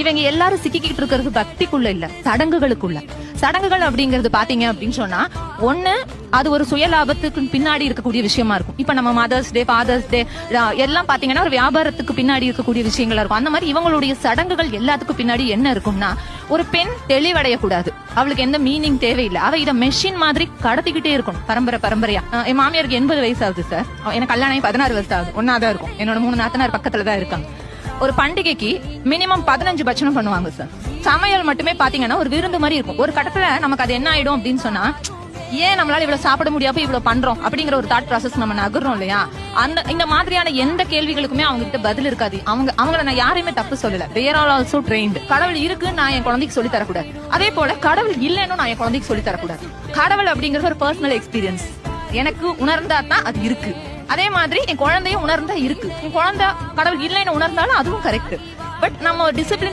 இவங்க எல்லாரும் சிக்கிக்கிட்டு இருக்கிறது பக்திக்குள்ள இல்ல, சடங்குகளுக்குள்ள. சடங்குகள் அப்படிங்கறது பாத்தீங்க அப்படின்னு சொன்னா, ஒண்ணு அது ஒரு சுயலாபத்துக்கு பின்னாடி இருக்கக்கூடிய விஷயமா இருக்கும். இப்ப நம்ம மதர்ஸ் டே, ஃபாதர்ஸ் டே எல்லாம் பாத்தீங்கன்னா ஒரு வியாபாரத்துக்கு பின்னாடி இருக்கக்கூடிய விஷயங்களா இருக்கும். அந்த மாதிரி இவங்களுடைய சடங்குகள் எல்லாத்துக்கும் பின்னாடி என்ன இருக்கும்னா, ஒரு பெண் தெளிவடைய கூடாது, அவளுக்கு எந்த மீனிங் தேவையில்லை, அவ இத மெஷின் மாதிரி கடத்திக்கிட்டே இருக்கணும் பரம்பரையா. என் மாமியாருக்கு 80 வயசு ஆகுது சார், எனக்கு கல்யாணம் 16 வருஷம் ஆகுது, ஒன்னாதான் இருக்கும். என்னோட 3 நாத்தனார் பக்கத்துலதான் இருக்காங்க. ஒரு பண்டிகைக்கு மினிமம் 15 பட்சணம் பண்ணுவாங்க சார். சமையல் மட்டுமே பாத்தீங்கன்னா ஒரு விருந்து மாதிரி இருக்கும். ஒரு கட்டத்துல நமக்கு அது என்ன ஆயிடும் அப்படின்னு சொன்னா, ஏன் நம்மளால இவ்வளவு சாப்பிட முடியாம இவ்வளவு பண்றோம் அப்படிங்கிற ஒரு தாட் ப்ராசஸ் நம்ம நகர்றோம் இல்லையா. இந்த மாதிரியான எந்த கேள்விகளுக்குமே அவங்க கிட்ட பதில் இருக்காது. அவங்கள நான் யாரையுமே தப்பு சொல்லல. they are all also trained. கடவுள் இருக்கு நான் என் குழந்தைக்கு சொல்லி தரக்கூடாது, அதே போல கடவுள் இல்லைன்னு நான் என் குழந்தைக்கு சொல்லி தரக்கூடாது. கடவுள் அப்படிங்கிறது ஒரு பர்சனல் எக்ஸ்பீரியன்ஸ், எனக்கு உணர்ந்தா தான் அது இருக்கு. அதே மாதிரி என் குழந்தையும் உணர்ந்தா இருக்கு. என் குழந்தை கடவுள் இல்லைன்னு உணர்ந்தாலும் அதுவும் கரெக்ட். பட் நம்ம டிசிப்ளின்